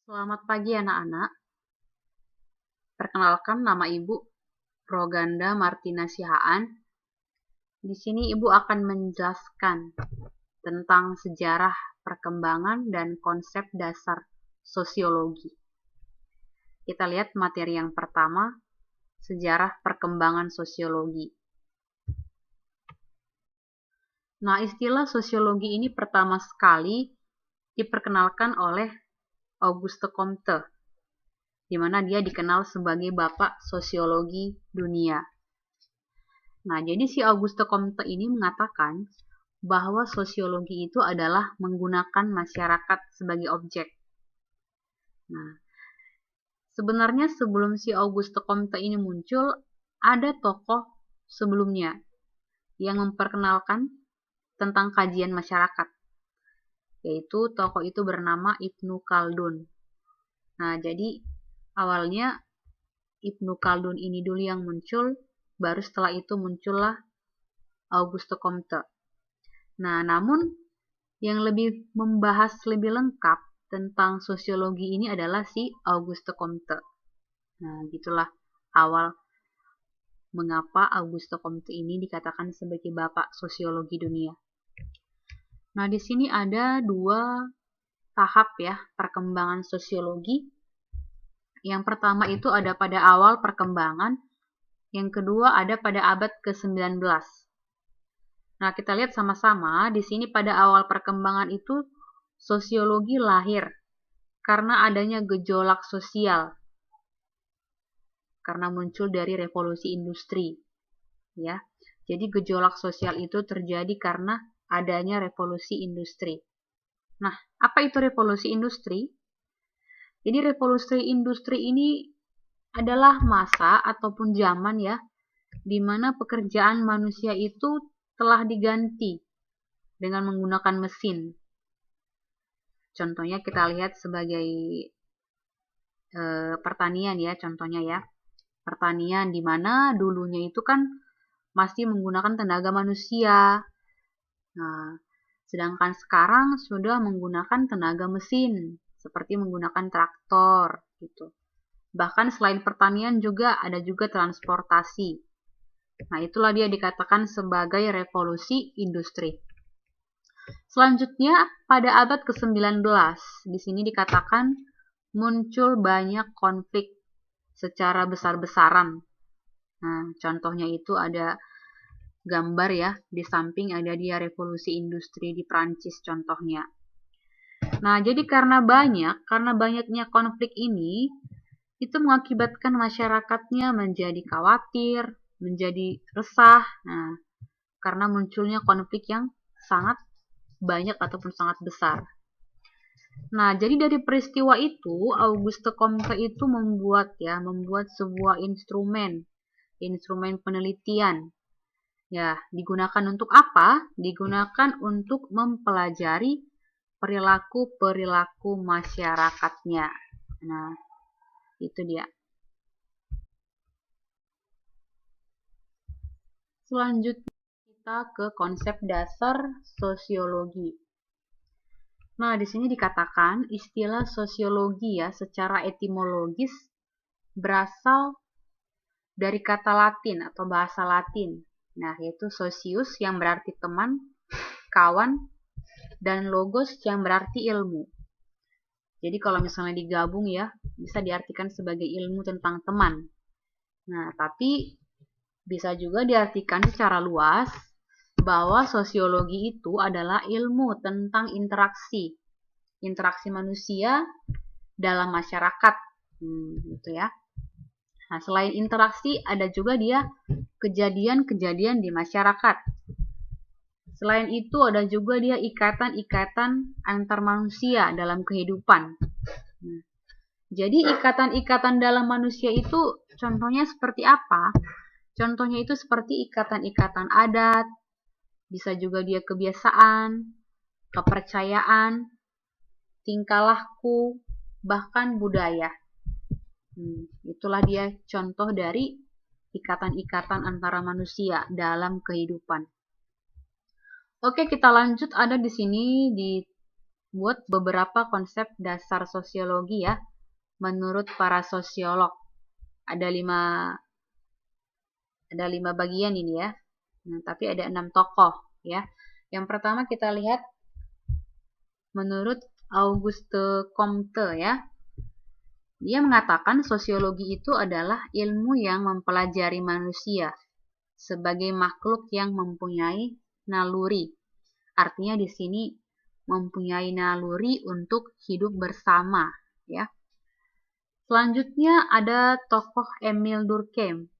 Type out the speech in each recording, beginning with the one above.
Selamat pagi anak-anak. Perkenalkan nama Ibu Roganda Martina Sihaan. Di sini Ibu akan menjelaskan tentang sejarah perkembangan dan konsep dasar sosiologi. Kita lihat materi yang pertama, sejarah perkembangan sosiologi. Nah, istilah sosiologi ini pertama sekali diperkenalkan oleh Auguste Comte, di mana dia dikenal sebagai bapak sosiologi dunia. Nah, jadi si Auguste Comte ini mengatakan bahwa sosiologi itu adalah menggunakan masyarakat sebagai objek. Nah, sebenarnya sebelum si Auguste Comte ini muncul, ada tokoh sebelumnya yang memperkenalkan tentang kajian masyarakat, yaitu tokoh itu bernama Ibnu Khaldun. Nah, jadi awalnya Ibnu Khaldun ini dulu yang muncul, baru setelah itu muncullah Auguste Comte. Nah, namun yang lebih membahas lebih lengkap tentang sosiologi ini adalah si Auguste Comte. Nah, gitulah awal mengapa Auguste Comte ini dikatakan sebagai bapak sosiologi dunia. Nah, di sini ada dua tahap ya perkembangan sosiologi. Yang pertama itu ada pada awal perkembangan, yang kedua ada pada abad ke-19. Nah, kita lihat sama-sama di sini pada awal perkembangan itu sosiologi lahir karena adanya gejolak sosial, karena muncul dari revolusi industri, ya. Jadi gejolak sosial itu terjadi karena adanya revolusi industri. Nah, apa itu revolusi industri? Jadi revolusi industri ini adalah masa ataupun zaman ya, di mana pekerjaan manusia itu telah diganti dengan menggunakan mesin. Contohnya kita lihat sebagai pertanian ya, contohnya ya. Pertanian di mana dulunya itu kan masih menggunakan tenaga manusia. Nah, sedangkan sekarang sudah menggunakan tenaga mesin, seperti menggunakan traktor gitu. Bahkan selain pertanian juga ada juga transportasi. Nah, itulah dia dikatakan sebagai revolusi industri. Selanjutnya, pada abad ke-19, di sini dikatakan muncul banyak konflik secara besar-besaran. Nah, contohnya itu ada gambar ya, di samping ada dia revolusi industri di Prancis contohnya. Nah, jadi karena banyaknya konflik ini, itu mengakibatkan masyarakatnya menjadi khawatir, menjadi resah. Nah, karena munculnya konflik yang sangat banyak ataupun sangat besar. Nah, jadi dari peristiwa itu, Auguste Comte itu membuat sebuah instrumen penelitian. Ya, digunakan untuk apa? Digunakan untuk mempelajari perilaku-perilaku masyarakatnya. Nah, itu dia. Selanjutnya kita ke konsep dasar sosiologi. Nah, di sini dikatakan istilah sosiologi ya secara etimologis berasal dari kata Latin atau bahasa Latin. Nah, yaitu socius yang berarti teman, kawan, dan logos yang berarti ilmu. Jadi kalau misalnya digabung ya, bisa diartikan sebagai ilmu tentang teman. Nah, tapi bisa juga diartikan secara luas bahwa sosiologi itu adalah ilmu tentang interaksi manusia dalam masyarakat, gitu ya. Nah, selain interaksi, ada juga dia kejadian-kejadian di masyarakat. Selain itu, ada juga dia ikatan-ikatan antar manusia dalam kehidupan. Nah, jadi ikatan-ikatan dalam manusia itu contohnya seperti apa? Contohnya itu seperti ikatan-ikatan adat, bisa juga dia kebiasaan, kepercayaan, tingkah laku, bahkan budaya. Itulah dia contoh dari ikatan-ikatan antara manusia dalam kehidupan. Oke, kita lanjut. Ada di sini di buat beberapa konsep dasar sosiologi ya, menurut para sosiolog. Ada lima bagian ini ya. Nah, tapi ada 6 tokoh ya. Yang pertama kita lihat menurut Auguste Comte ya. Dia mengatakan sosiologi itu adalah ilmu yang mempelajari manusia sebagai makhluk yang mempunyai naluri. Artinya di sini mempunyai naluri untuk hidup bersama ya. Selanjutnya ada tokoh Emile Durkheim.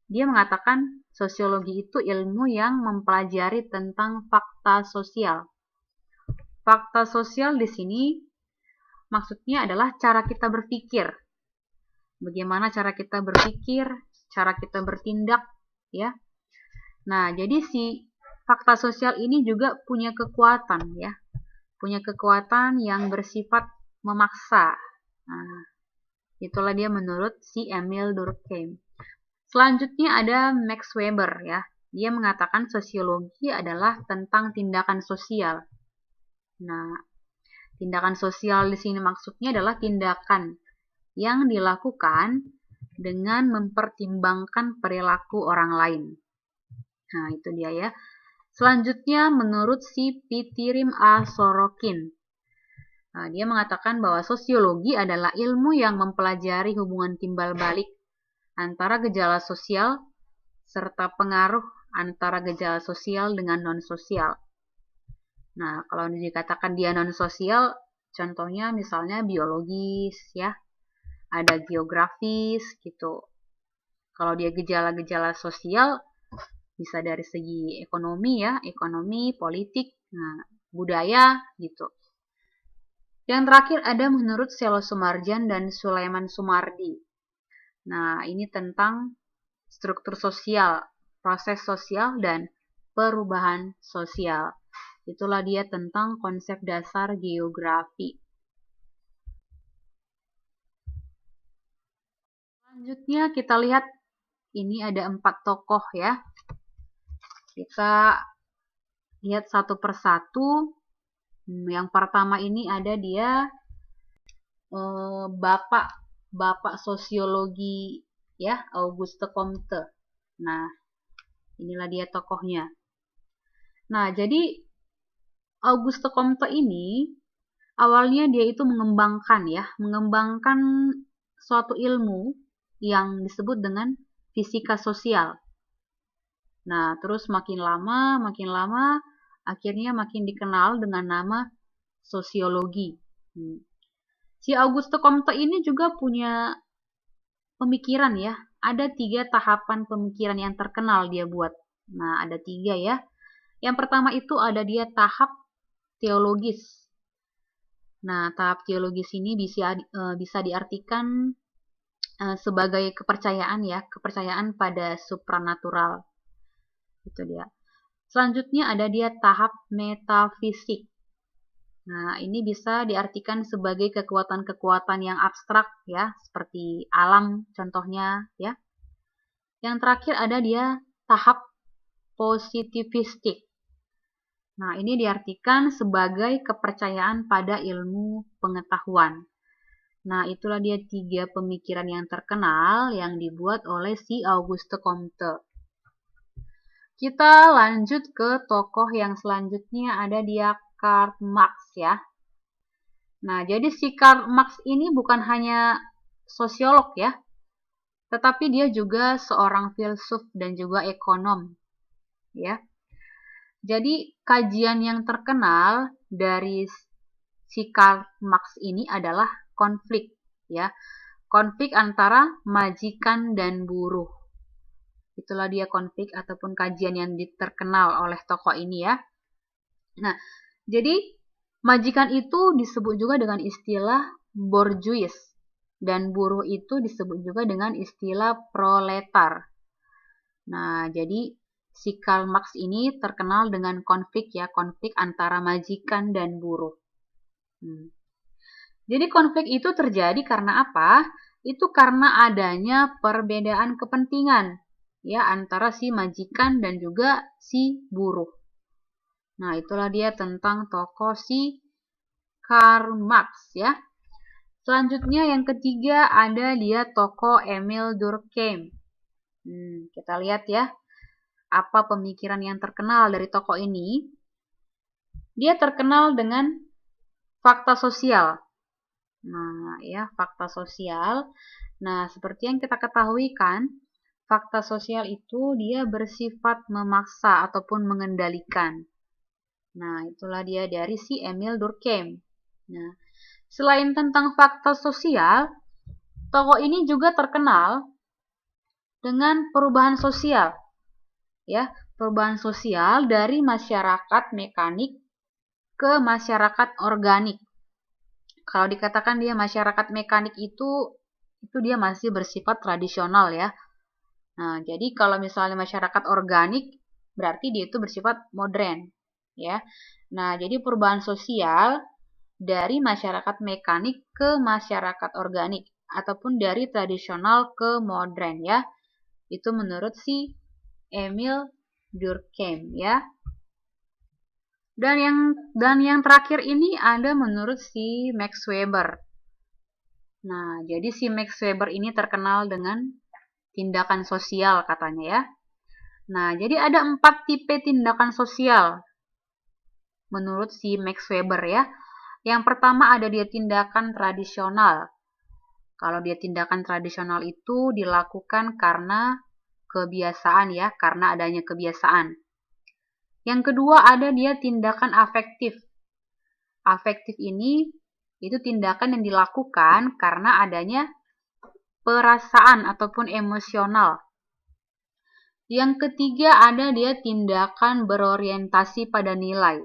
Dia mengatakan sosiologi itu ilmu yang mempelajari tentang fakta sosial. Fakta sosial di sini maksudnya adalah cara kita berpikir. Bagaimana cara kita berpikir, cara kita bertindak, ya. Nah, jadi si fakta sosial ini juga punya kekuatan, ya. Punya kekuatan yang bersifat memaksa. Nah, itulah dia menurut si Emile Durkheim. Selanjutnya ada Max Weber, ya. Dia mengatakan sosiologi adalah tentang tindakan sosial. Nah, tindakan sosial di sini maksudnya adalah tindakan yang dilakukan dengan mempertimbangkan perilaku orang lain. Nah, itu dia ya. Selanjutnya menurut si Pitirim A. Sorokin. Nah, dia mengatakan bahwa sosiologi adalah ilmu yang mempelajari hubungan timbal balik antara gejala sosial serta pengaruh antara gejala sosial dengan non-sosial. Nah, kalau dikatakan dia non-sosial, contohnya misalnya biologis ya, ada geografis gitu. Kalau dia gejala-gejala sosial, bisa dari segi ekonomi ya, ekonomi, politik, nah, budaya gitu. Yang terakhir ada menurut Selo Sumarjan dan Sulaiman Sumardi. Nah, ini tentang struktur sosial, proses sosial, dan perubahan sosial. Itulah dia tentang konsep dasar geografi. Selanjutnya kita lihat ini ada 4 tokoh ya. Kita lihat satu persatu. Yang pertama ini ada dia Bapak sosiologi ya, Auguste Comte. Nah, inilah dia tokohnya. Nah, jadi Auguste Comte ini awalnya dia itu mengembangkan suatu ilmu yang disebut dengan fisika sosial. Nah, terus makin lama akhirnya makin dikenal dengan nama sosiologi. Si Auguste Comte ini juga punya pemikiran ya. Ada 3 tahapan pemikiran yang terkenal dia buat. Nah, ada 3 ya. Yang pertama itu ada dia tahap teologis. Nah, tahap teologis ini bisa diartikan sebagai kepercayaan ya, kepercayaan pada supranatural. Itu dia. Selanjutnya ada dia tahap metafisik. Nah, ini bisa diartikan sebagai kekuatan-kekuatan yang abstrak ya, seperti alam contohnya ya. Yang terakhir ada dia tahap positivistik. Nah, ini diartikan sebagai kepercayaan pada ilmu pengetahuan. Nah, itulah dia 3 pemikiran yang terkenal yang dibuat oleh si Auguste Comte. Kita lanjut ke tokoh yang selanjutnya, ada dia Karl Marx ya. Nah, jadi si Karl Marx ini bukan hanya sosiolog ya, tetapi dia juga seorang filsuf dan juga ekonom ya. Jadi kajian yang terkenal dari si Karl Marx ini adalah konflik ya. Konflik antara majikan dan buruh. Itulah dia konflik ataupun kajian yang terkenal oleh tokoh ini ya. Nah, jadi majikan itu disebut juga dengan istilah bourgeois dan buruh itu disebut juga dengan istilah proletar. Nah, jadi si Karl Marx ini terkenal dengan konflik ya, konflik antara majikan dan buruh. Jadi konflik itu terjadi karena apa? Itu karena adanya perbedaan kepentingan ya antara si majikan dan juga si buruh. Nah, itulah dia tentang tokoh si Karl Marx ya. Selanjutnya yang ketiga ada dia tokoh Emil Durkheim. Kita lihat ya, apa pemikiran yang terkenal dari tokoh ini. Dia terkenal dengan fakta sosial. Nah, ya, fakta sosial. Nah, seperti yang kita ketahui kan, fakta sosial itu dia bersifat memaksa ataupun mengendalikan. Nah, itulah dia dari si Emil Durkheim. Nah, selain tentang fakta sosial, tokoh ini juga terkenal dengan perubahan sosial. Ya, perubahan sosial dari masyarakat mekanik ke masyarakat organik. Kalau dikatakan dia masyarakat mekanik itu dia masih bersifat tradisional ya. Nah, jadi kalau misalnya masyarakat organik berarti dia itu bersifat modern ya. Nah, jadi perubahan sosial dari masyarakat mekanik ke masyarakat organik ataupun dari tradisional ke modern ya. Itu menurut si Emil Durkheim ya. Dan yang terakhir ini ada menurut si Max Weber. Nah, jadi si Max Weber ini terkenal dengan tindakan sosial katanya ya. Nah, jadi ada 4 tipe tindakan sosial menurut si Max Weber ya. Yang pertama ada dia tindakan tradisional. Kalau dia tindakan tradisional itu dilakukan karena kebiasaan ya, karena adanya kebiasaan. Yang kedua ada dia tindakan afektif. Afektif ini itu tindakan yang dilakukan karena adanya perasaan ataupun emosional. Yang ketiga ada dia tindakan berorientasi pada nilai.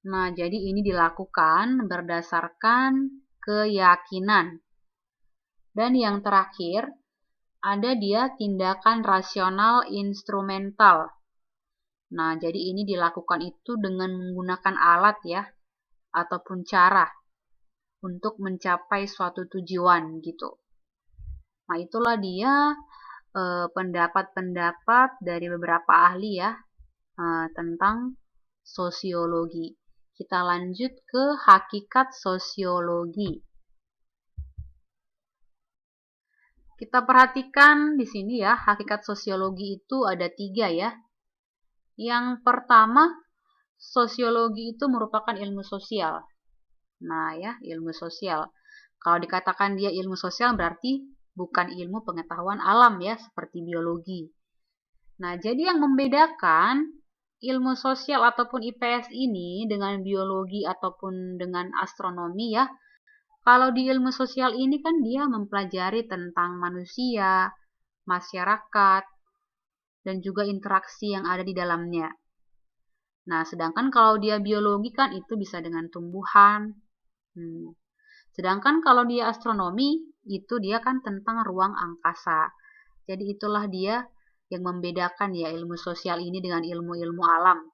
Nah, jadi ini dilakukan berdasarkan keyakinan. Dan yang terakhir ada dia tindakan rasional instrumental. Nah, jadi ini dilakukan itu dengan menggunakan alat ya, ataupun cara untuk mencapai suatu tujuan gitu. Nah, itulah dia pendapat-pendapat dari beberapa ahli ya tentang sosiologi. Kita lanjut ke hakikat sosiologi. Kita perhatikan di sini ya, hakikat sosiologi itu ada 3 ya. Yang pertama, sosiologi itu merupakan ilmu sosial. Nah ya, ilmu sosial. Kalau dikatakan dia ilmu sosial berarti bukan ilmu pengetahuan alam ya, seperti biologi. Nah, jadi yang membedakan ilmu sosial ataupun IPS ini dengan biologi ataupun dengan astronomi ya, kalau di ilmu sosial ini kan dia mempelajari tentang manusia, masyarakat, dan juga interaksi yang ada di dalamnya. Nah, sedangkan kalau dia biologi kan itu bisa dengan tumbuhan. Sedangkan kalau dia astronomi, itu dia kan tentang ruang angkasa. Jadi itulah dia yang membedakan ya ilmu sosial ini dengan ilmu-ilmu alam.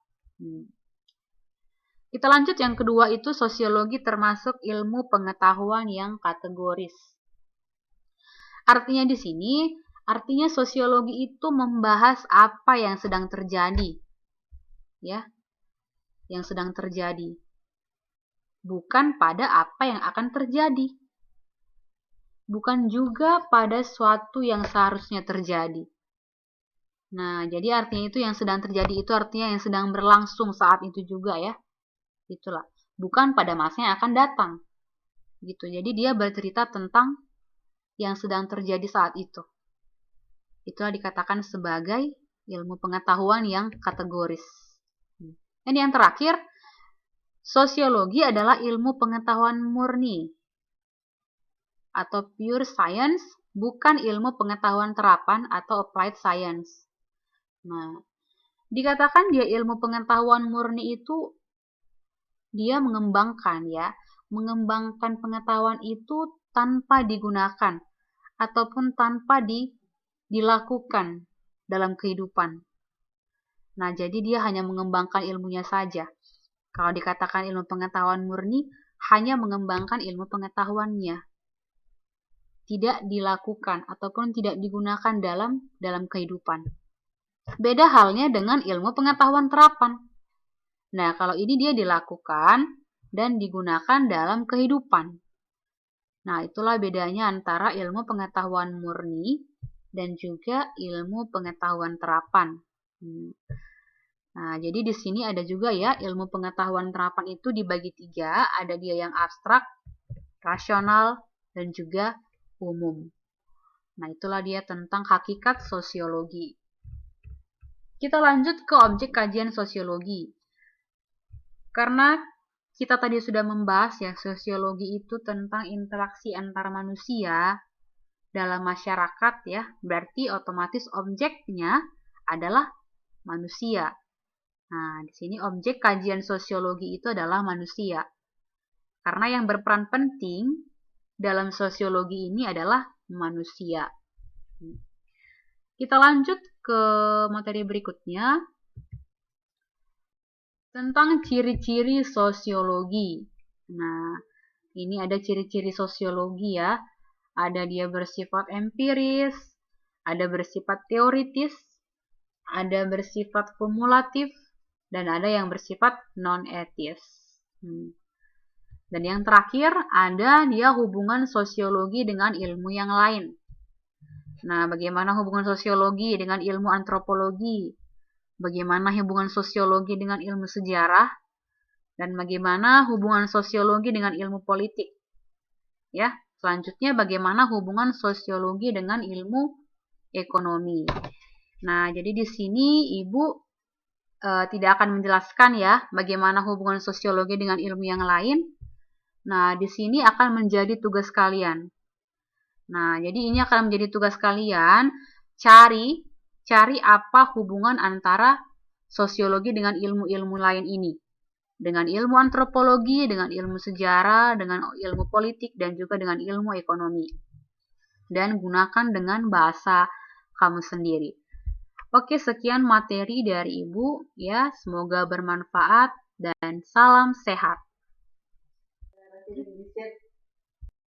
Kita lanjut yang kedua itu sosiologi termasuk ilmu pengetahuan yang kategoris. Artinya di sini, artinya sosiologi itu membahas apa yang sedang terjadi. Ya. Yang sedang terjadi. Bukan pada apa yang akan terjadi. Bukan juga pada suatu yang seharusnya terjadi. Nah, jadi artinya itu yang sedang terjadi itu artinya yang sedang berlangsung saat itu juga ya. Itulah. Bukan pada masa yang akan datang. Gitu. Jadi dia bercerita tentang yang sedang terjadi saat itu. Itulah dikatakan sebagai ilmu pengetahuan yang kategoris. Dan yang terakhir, sosiologi adalah ilmu pengetahuan murni atau pure science, bukan ilmu pengetahuan terapan atau applied science. Nah, dikatakan dia ilmu pengetahuan murni itu dia mengembangkan ya, mengembangkan pengetahuan itu tanpa digunakan ataupun tanpa dilakukan dalam kehidupan. Nah, jadi dia hanya mengembangkan ilmunya saja. Kalau dikatakan ilmu pengetahuan murni, hanya mengembangkan ilmu pengetahuannya. Tidak dilakukan ataupun tidak digunakan dalam kehidupan. Beda halnya dengan ilmu pengetahuan terapan. Nah, kalau ini dia dilakukan dan digunakan dalam kehidupan. Nah, itulah bedanya antara ilmu pengetahuan murni dan juga ilmu pengetahuan terapan. Nah, jadi di sini ada juga ya, ilmu pengetahuan terapan itu dibagi 3, ada dia yang abstrak, rasional, dan juga umum. Nah, itulah dia tentang hakikat sosiologi. Kita lanjut ke objek kajian sosiologi. Karena kita tadi sudah membahas ya, sosiologi itu tentang interaksi antar manusia dalam masyarakat ya, berarti otomatis objeknya adalah manusia. Nah, di sini objek kajian sosiologi itu adalah manusia. Karena yang berperan penting dalam sosiologi ini adalah manusia. Kita lanjut ke materi berikutnya tentang ciri-ciri sosiologi. Nah, ini ada ciri-ciri sosiologi ya. Ada dia bersifat empiris, ada bersifat teoritis, ada bersifat kumulatif, dan ada yang bersifat non-etis. Dan yang terakhir, ada dia hubungan sosiologi dengan ilmu yang lain. Nah, bagaimana hubungan sosiologi dengan ilmu antropologi? Bagaimana hubungan sosiologi dengan ilmu sejarah? Dan bagaimana hubungan sosiologi dengan ilmu politik? Ya, selanjutnya bagaimana hubungan sosiologi dengan ilmu ekonomi? Nah, jadi di sini Ibu tidak akan menjelaskan ya bagaimana hubungan sosiologi dengan ilmu yang lain. Nah, di sini akan menjadi tugas kalian. Nah, jadi ini akan menjadi tugas kalian cari apa hubungan antara sosiologi dengan ilmu-ilmu lain ini. Dengan ilmu antropologi, dengan ilmu sejarah, dengan ilmu politik, dan juga dengan ilmu ekonomi. Dan gunakan dengan bahasa kamu sendiri. Oke, sekian materi dari Ibu ya. Semoga bermanfaat dan salam sehat.